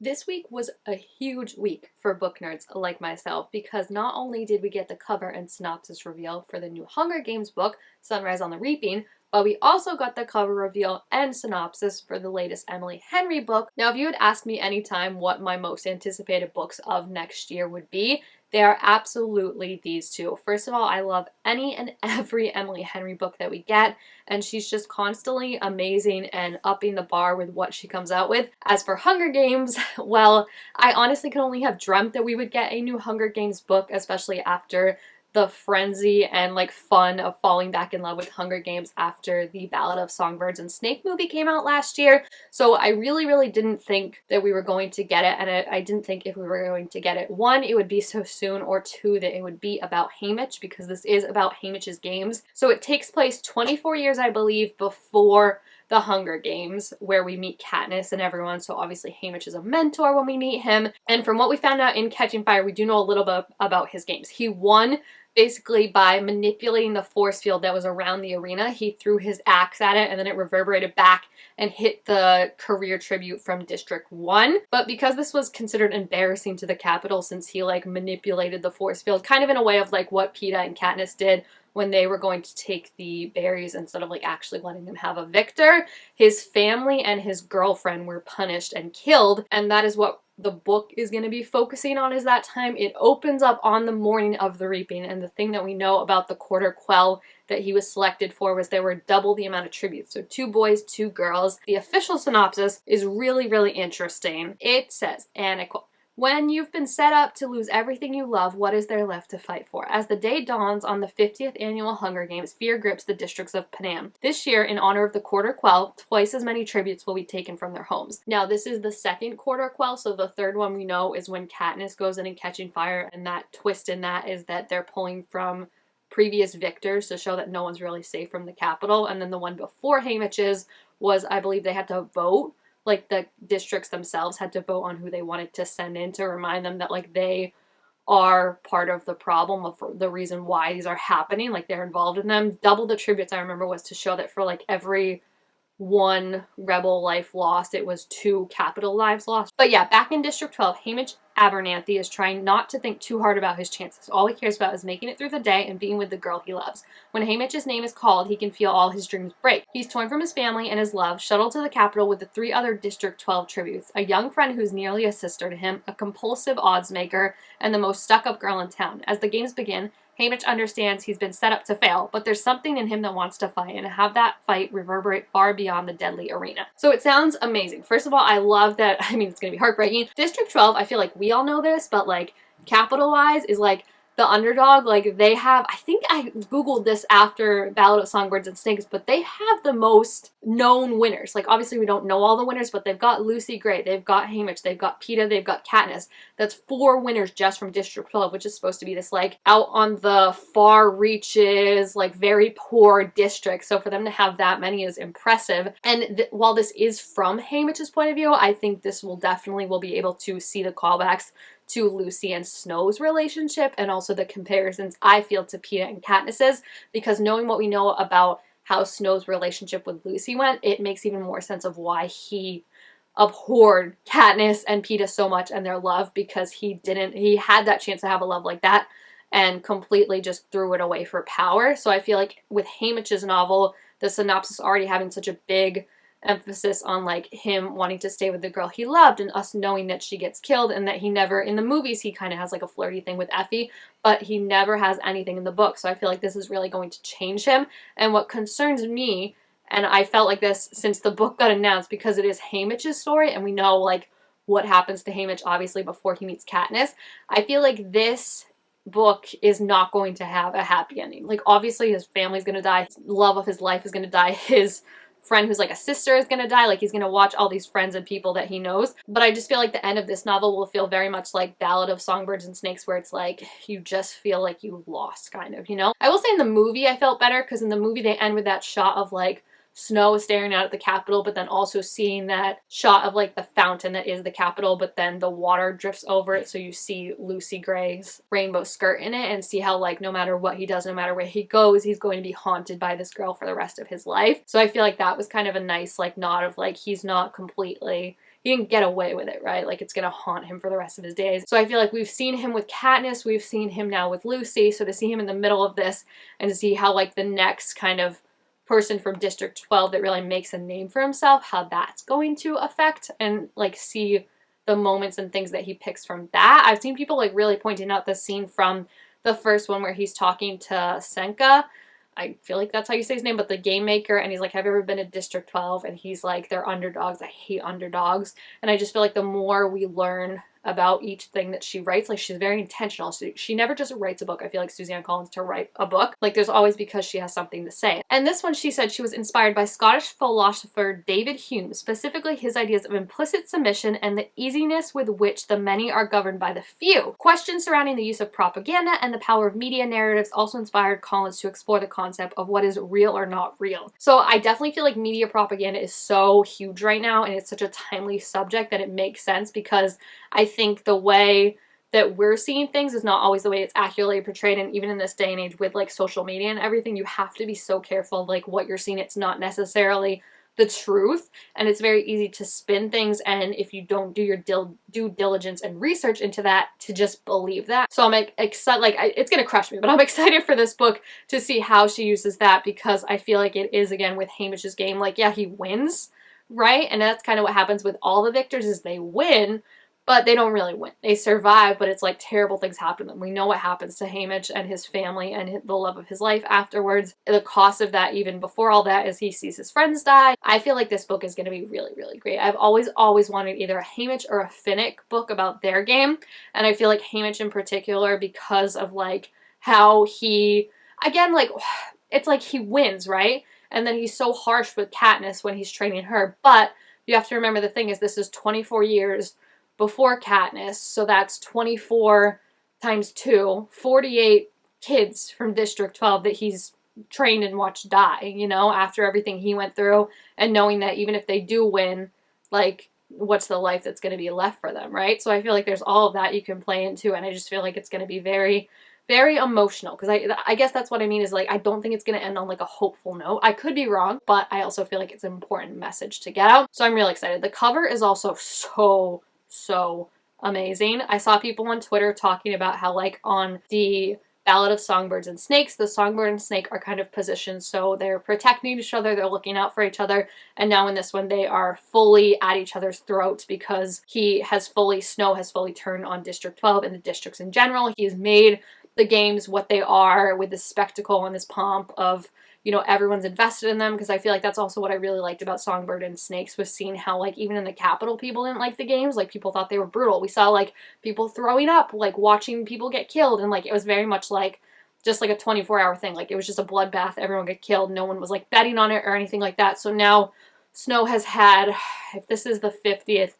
This week was a huge week for book nerds like myself because not only did we get the cover and synopsis reveal for the new Hunger Games book, Sunrise on the Reaping, but we also got the cover reveal and synopsis for the latest Emily Henry book. Now, if you had asked me anytime what my most anticipated books of next year would be, they are absolutely these two. First of all, I love any and every Emily Henry book that we get, and she's just constantly amazing and upping the bar with what she comes out with. As for Hunger Games, well, I honestly could only have dreamt that we would get a new Hunger Games book, especially after the frenzy and fun of falling back in love with Hunger Games after the Ballad of Songbirds and Snake movie came out last year. So I really didn't think that we were going to get it, and I didn't think if we were going to get it, one, it would be so soon, or two, that it would be about Haymitch, because this is about Haymitch's games. So it takes place 24 years, I believe, before the Hunger Games, where we meet Katniss and everyone. So obviously Haymitch is a mentor when we meet him. And from what we found out in Catching Fire, we do know a little bit about his games. He won basically by manipulating the force field that was around the arena. He threw his axe at it and then it reverberated back and hit the career tribute from District 1. But because this was considered embarrassing to the Capitol, since he manipulated the force field, kind of in a way of what Peeta and Katniss did when they were going to take the berries instead of actually letting them have a victor, his family and his girlfriend were punished and killed, and that is what the book is going to be focusing on. Is that time it opens up on the morning of the reaping, and the thing that we know about the quarter quell that he was selected for was there were double the amount of tributes. So 2 boys, 2 girls. The official synopsis is really interesting. It says, and I quote, "When you've been set up to lose everything you love, what is there left to fight for? As the day dawns on the 50th annual Hunger Games, fear grips the districts of Panem. This year, in honor of the quarter quell, twice as many tributes will be taken from their homes." Now, this is the second quarter quell, so the third one we know is when Katniss goes in and Catching Fire, and that twist in that is that they're pulling from previous victors to show that no one's really safe from the Capitol. And then the one before Haymitch's was, I believe they had to vote, the districts themselves had to vote on who they wanted to send in to remind them that they are part of the problem, of the reason why these are happening, they're involved in them. Double the tributes, I remember, was to show that for every 1 rebel life lost, it was 2 Capitol lives lost. But yeah, back in District 12, Haymitch Abernathy is trying not to think too hard about his chances. All he cares about is making it through the day and being with the girl he loves. When Haymitch's name is called, he can feel all his dreams break. He's torn from his family and his love, shuttled to the Capitol with the 3 other District 12 tributes, a young friend who's nearly a sister to him, a compulsive odds maker, and the most stuck-up girl in town. As the games begin, Haymitch understands he's been set up to fail, but there's something in him that wants to fight and have that fight reverberate far beyond the deadly arena. So it sounds amazing. First of all, I love that, it's going to be heartbreaking. District 12, I feel like we all know this, but Capitol-wise is the underdog. They have, I think I googled this after Ballad of Songbirds and Snakes, but they have the most known winners. Obviously we don't know all the winners, but they've got Lucy Gray, they've got Haymitch, they've got Peeta, they've got Katniss. That's 4 winners just from District 12, which is supposed to be this out on the far reaches, very poor district. So for them to have that many is impressive. And while this is from Haymitch's point of view, I think this will be able to see the callbacks to Lucy and Snow's relationship, and also the comparisons, I feel, to Peeta and Katniss's, because knowing what we know about how Snow's relationship with Lucy went, it makes even more sense of why he abhorred Katniss and Peeta so much and their love, because he had that chance to have a love like that and completely just threw it away for power. So I feel like with Haymitch's novel, the synopsis already having such a big emphasis on him wanting to stay with the girl he loved, and us knowing that she gets killed, and that he never, in the movies he kind of has a flirty thing with Effie, but he never has anything in the book. So I feel like this is really going to change him. And what concerns me, and I felt like this since the book got announced, because it is Haymitch's story and we know what happens to Haymitch obviously before he meets Katniss, I feel like this book is not going to have a happy ending. Obviously his family's gonna die, his love of his life is gonna die, his friend who's a sister is gonna die, he's gonna watch all these friends and people that he knows. But I just feel like the end of this novel will feel very much like Ballad of Songbirds and Snakes, where it's you just feel like you lost, kind of, I will say in the movie I felt better, because in the movie they end with that shot of Snow is staring out at the Capitol, but then also seeing that shot of the fountain that is the Capitol, but then the water drifts over it, so you see Lucy Gray's rainbow skirt in it, and see how no matter what he does, no matter where he goes, he's going to be haunted by this girl for the rest of his life. So I feel like that was kind of a nice nod of he's not completely he didn't get away with it, right? Like, it's gonna haunt him for the rest of his days. So I feel like we've seen him with Katniss, we've seen him now with Lucy, so to see him in the middle of this and to see how, like, the next kind of person from District 12 that really makes a name for himself, how that's going to affect, and, like, see the moments and things that he picks from that. I've seen people, like, really pointing out the scene from the first one where he's talking to Senka. I feel like that's how you say his name, but the game maker, and he's like, have you ever been to District 12? And he's like, they're underdogs. I hate underdogs. And I just feel like the more we learn about each thing that she writes, like, she's very intentional. So she never just writes a book. I feel like Suzanne Collins to write a book, like, there's always because she has something to say. And this one, she said she was inspired by Scottish philosopher David Hume, specifically his ideas of implicit submission and the easiness with which the many are governed by the few. Questions surrounding the use of propaganda and the power of media narratives also inspired Collins to explore the concept of what is real or not real. So I definitely feel like media propaganda is so huge right now, and it's such a timely subject that it makes sense, because I think the way that we're seeing things is not always the way it's accurately portrayed, and even in this day and age with, like, social media and everything, you have to be so careful, like, what you're seeing. It's not necessarily the truth, and it's very easy to spin things, and if you don't do your due diligence and research into that, to just believe that. So I'm excited, like, it's gonna crush me, but I'm excited for this book to see how she uses that, because I feel like it is, again, with Hamish's game, like, yeah, he wins, right? And that's kind of what happens with all the victors, is they win, but they don't really win. They survive, but it's like terrible things happen to them. We know what happens to Haymitch and his family and the love of his life afterwards. The cost of that, even before all that, is he sees his friends die. I feel like this book is going to be really, really great. I've always wanted either a Haymitch or a Finnick book about their game. And I feel like Haymitch in particular, because of, like, how he, again, like, it's like he wins, right? And then he's so harsh with Katniss when he's training her. But you have to remember, the thing is, this is 24 years before Katniss, so that's 24 times 2, 48 kids from District 12 that he's trained and watched die, you know, after everything he went through, and knowing that even if they do win, like, what's the life that's going to be left for them, right? So I feel like there's all of that you can play into, and I just feel like it's going to be very, very emotional, because I guess that's what I mean, is, like, I don't think it's going to end on, like, a hopeful note. I could be wrong, but I also feel like it's an important message to get out, so I'm really excited. The cover is also so amazing. I saw people on Twitter talking about how, like, on the Ballad of Songbirds and Snakes, the songbird and snake are kind of positioned so they're protecting each other, they're looking out for each other, and now in this one they are fully at each other's throats, because Snow has fully turned on District 12 and the districts in general. He's made the games what they are, with this spectacle and this pomp of, you know, everyone's invested in them, because I feel like that's also what I really liked about Songbird and Snakes, was seeing how, like, even in the Capitol people didn't like the games. Like, people thought they were brutal. We saw, like, people throwing up, like, watching people get killed, and, like, it was very much like just like a 24-hour thing. Like, it was just a bloodbath, everyone got killed, no one was, like, betting on it or anything like that. So now Snow has had, if this is the 50th,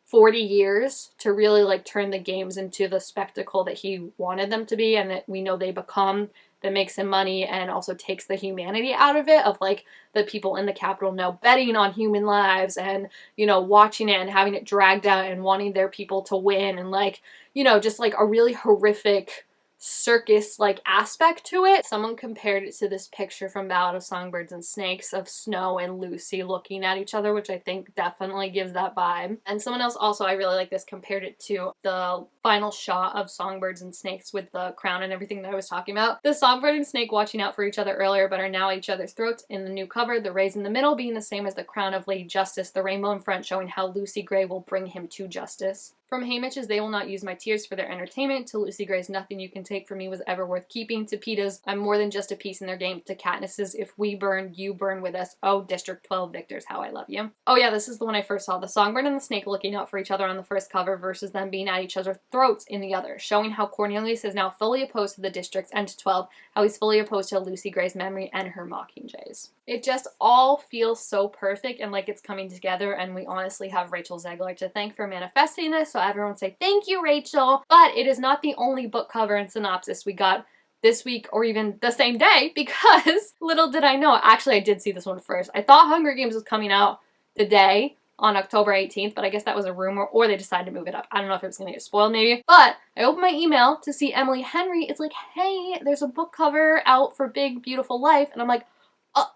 40 years to really, like, turn the games into the spectacle that he wanted them to be, and that we know they become, that makes him money and also takes the humanity out of it, of, like, the people in the Capitol now betting on human lives and, you know, watching it and having it dragged out and wanting their people to win, and, like, you know, just, like, a really horrific circus-like aspect to it. Someone compared it to this picture from Ballad of Songbirds and Snakes of Snow and Lucy looking at each other, which I think definitely gives that vibe. And someone else also, I really like this, compared it to the final shot of Songbirds and Snakes with the crown and everything that I was talking about. The songbird and snake watching out for each other earlier, but are now at each other's throats in the new cover, the rays in the middle being the same as the crown of Lady Justice, the rainbow in front showing how Lucy Gray will bring him to justice. From Haymitch's They Will Not Use My Tears for Their Entertainment, to Lucy Gray's Nothing You Can Take From Me Was Ever Worth Keeping, to Peeta's I'm More Than Just a Piece in Their Game, to Katniss's If We Burn, You Burn With Us, oh, District 12 victors, how I love you. Oh yeah, this is the one I first saw. The songbird and the snake looking out for each other on the first cover versus them being at each other's throats in the other, showing how Cornelius is now fully opposed to the districts and to 12, how he's fully opposed to Lucy Gray's memory and her Mockingjays. It just all feels so perfect and like it's coming together, and we honestly have Rachel Zegler to thank for manifesting this, so everyone say thank you, Rachel. But it is not the only book cover and synopsis we got this week or even the same day, because little did I know, actually I did see this one first. I thought Hunger Games was coming out the day on October 18th, but I guess that was a rumor, or they decided to move it up. I don't know if it was gonna get spoiled maybe, but I opened my email to see Emily Henry. It's like, hey, there's a book cover out for Big Beautiful Life, and I'm like,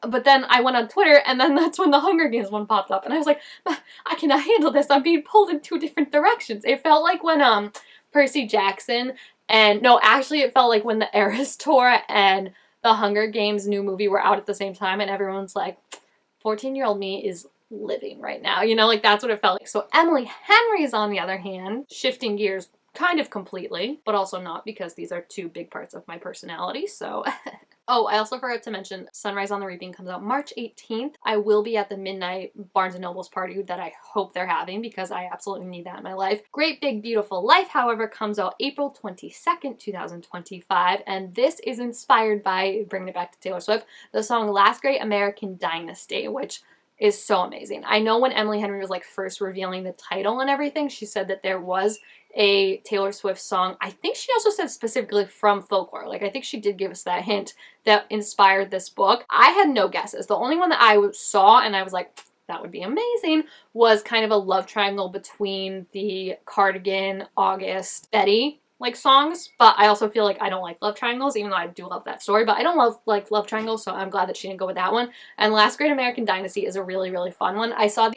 But then I went on Twitter, and then that's when the Hunger Games one popped up, and I was like, I cannot handle this. I'm being pulled in 2 different directions. It felt like when Percy Jackson and no, actually it felt like when the Eras Tour and the Hunger Games new movie were out at the same time, and everyone's like, 14-year-old me is living right now. You know, like that's what it felt like. So Emily Henry's, on the other hand, shifting gears kind of completely, but also not, because these are 2 big parts of my personality, so... Oh, I also forgot to mention Sunrise on the Reaping comes out March 18th. I will be at the midnight Barnes & Noble's party that I hope they're having, because I absolutely need that in my life. Great Big Beautiful Life, however, comes out April 22nd, 2025, and this is inspired by, bringing it back to Taylor Swift, the song Last Great American Dynasty, which is so amazing. I know when Emily Henry was like first revealing the title and everything, she said that there was a Taylor Swift song. I think she also said specifically from folklore. Like, I think she did give us that hint that inspired this book. I had no guesses. The only one that I saw and I was like, that would be amazing, was kind of a love triangle between the Cardigan, August, Betty like songs, but I also feel like I don't like love triangles, even though I do love that story, but I don't like love triangles, so I'm glad that she didn't go with that one. And Last Great American Dynasty is a really, really fun one. I saw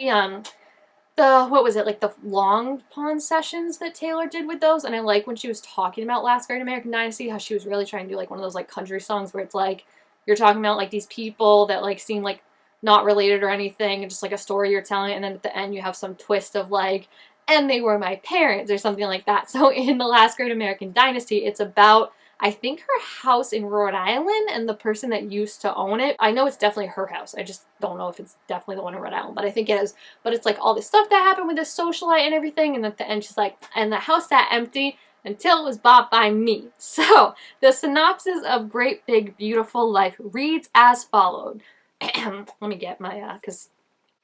what was it, like the Long Pond sessions that Taylor did with those, and I like when she was talking about Last Great American Dynasty, how she was really trying to do like one of those like country songs where it's like you're talking about like these people that like seem like not related or anything, and just like a story you're telling, and then at the end you have some twist of like, and they were my parents or something like that. So in The Last Great American Dynasty, it's about, I think, her house in Rhode Island and the person that used to own it. I know it's definitely her house. I just don't know if it's definitely the one in Rhode Island, but I think it is. But it's like all this stuff that happened with this socialite and everything, and at the end she's like, and the house sat empty until it was bought by me. So the synopsis of Great Big Beautiful Life reads as followed. Let me get my, because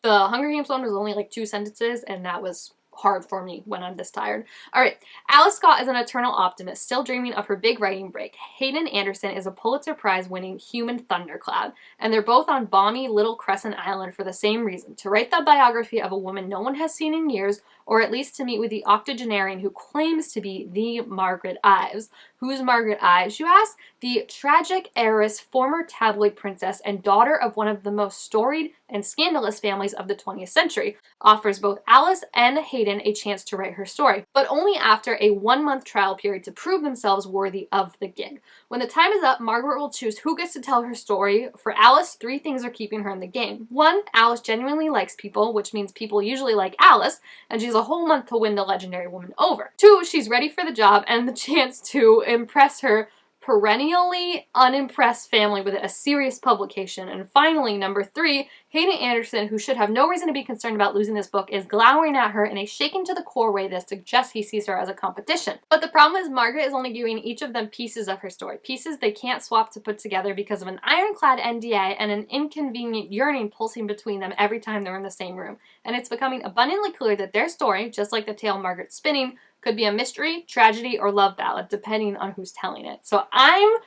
the Hunger Games one was only like 2 sentences, and that was hard for me when I'm this tired. Alright, Alice Scott is an eternal optimist, still dreaming of her big writing break. Hayden Anderson is a Pulitzer Prize winning human thundercloud, and they're both on balmy Little Crescent Island for the same reason, to write the biography of a woman no one has seen in years, or at least to meet with the octogenarian who claims to be the Margaret Ives. Who's Margaret Ives, you ask? The tragic heiress, former tabloid princess, and daughter of one of the most storied and scandalous families of the 20th century, offers both Alice and Hayden a chance to write her story, but only after a 1-month trial period to prove themselves worthy of the gig. When the time is up, Margaret will choose who gets to tell her story. For Alice, 3 things are keeping her in the game. 1, Alice genuinely likes people, which means people usually like Alice, and she's a whole month to win the legendary woman over. 2, she's ready for the job and the chance to impress her perennially unimpressed family with a serious publication. And finally, number 3, Hayden Anderson, who should have no reason to be concerned about losing this book, is glowering at her in a shaken to the core way that suggests he sees her as a competition. But the problem is Margaret is only giving each of them pieces of her story, pieces they can't swap to put together because of an ironclad NDA and an inconvenient yearning pulsing between them every time they're in the same room. And it's becoming abundantly clear that their story, just like the tale Margaret's spinning, could be a mystery, tragedy, or love ballad, depending on who's telling it. So I'm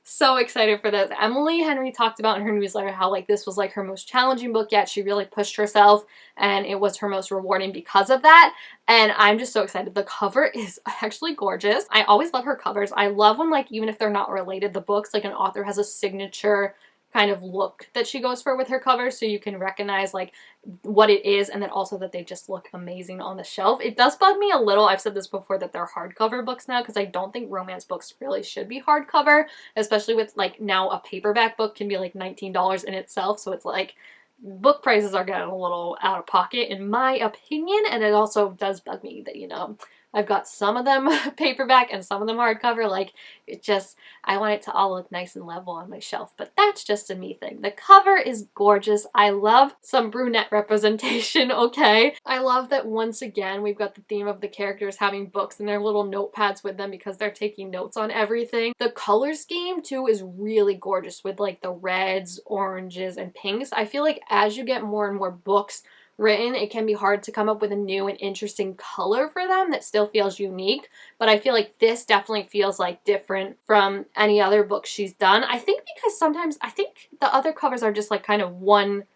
so excited for this. Emily Henry talked about in her newsletter how like this was like her most challenging book yet. She really pushed herself, and it was her most rewarding because of that. And I'm just so excited. The cover is actually gorgeous. I always love her covers. I love when, like, even if they're not related, the books, like, an author has a signature kind of look that she goes for with her covers, so you can recognize like what it is, and then also that they just look amazing on the shelf. It does bug me a little, I've said this before, that they're hardcover books now, because I don't think romance books really should be hardcover, especially with like now a paperback book can be like $19 in itself, so it's like book prices are getting a little out of pocket in my opinion. And it also does bug me that, you know, I've got some of them paperback and some of them hardcover. Like, it just, I want it to all look nice and level on my shelf, but that's just a me thing. The cover is gorgeous. I love some brunette representation, okay? I love that once again we've got the theme of the characters having books and their little notepads with them because they're taking notes on everything. The color scheme too is really gorgeous with like the reds, oranges, and pinks. I feel like as you get more and more books written, it can be hard to come up with a new and interesting color for them that still feels unique, but I feel like this definitely feels like different from any other book she's done. I think because sometimes I think the other covers are just like kind of one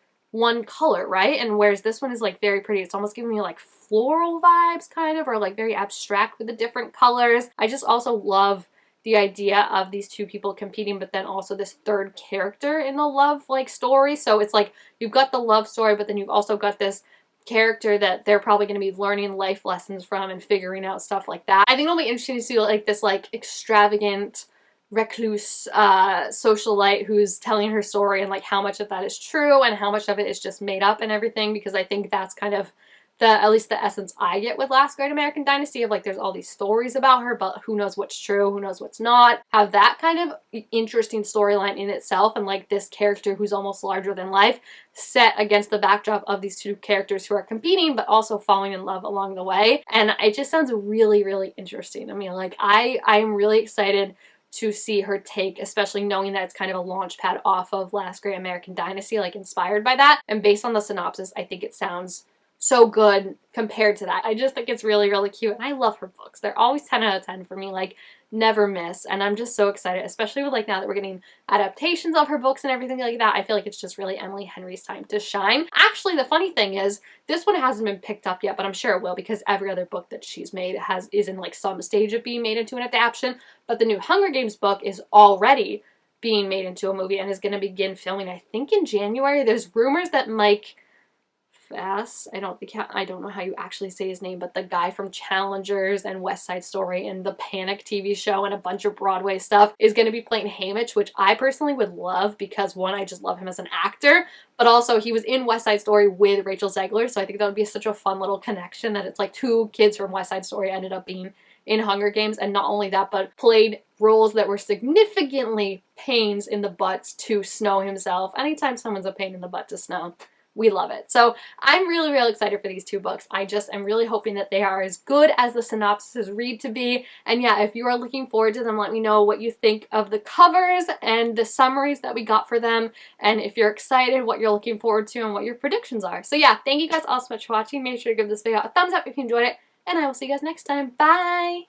color, right? And whereas this one is like very pretty, it's almost giving me like floral vibes kind of, or like very abstract with the different colors. I just also love the idea of these two people competing, but then also this third character in the love like story. So it's like you've got the love story, but then you've also got this character that they're probably going to be learning life lessons from and figuring out stuff like that. I think it'll be interesting to see like this like extravagant recluse socialite who's telling her story and like how much of that is true and how much of it is just made up and everything, because I think that's kind of at least the essence I get with Last Great American Dynasty of like there's all these stories about her, but who knows what's true, who knows what's not. Have that kind of interesting storyline in itself, and like this character who's almost larger than life set against the backdrop of these two characters who are competing but also falling in love along the way. And it just sounds really, really interesting. I mean, like I am really excited to see her take, especially knowing that it's kind of a launch pad off of Last Great American Dynasty, like inspired by that. And based on the synopsis, I think it sounds so good compared to that. I just think it's really, really cute, and I love her books. They're always 10 out of 10 for me, like never miss, and I'm just so excited, especially with like now that we're getting adaptations of her books and everything like that. I feel like it's just really Emily Henry's time to shine. Actually, the funny thing is this one hasn't been picked up yet, but I'm sure it will, because every other book that she's made is in like some stage of being made into an adaptation. But the new Hunger Games book is already being made into a movie and is going to begin filming, I think, in January. There's rumors that Mike Fass, I don't know how you actually say his name, but the guy from Challengers and West Side Story and the Panic TV show and a bunch of Broadway stuff is going to be playing Haymitch, which I personally would love because, one, I just love him as an actor, but also he was in West Side Story with Rachel Zegler, so I think that would be such a fun little connection that it's like two kids from West Side Story ended up being in Hunger Games, and not only that, but played roles that were significantly pains in the butts to Snow himself. Anytime someone's a pain in the butt to Snow, we love it. So I'm really, really excited for these two books. I just am really hoping that they are as good as the synopses read to be. And yeah, if you are looking forward to them, let me know what you think of the covers and the summaries that we got for them. And if you're excited, what you're looking forward to and what your predictions are. So yeah, thank you guys all so much for watching. Make sure to give this video a thumbs up if you enjoyed it. And I will see you guys next time. Bye!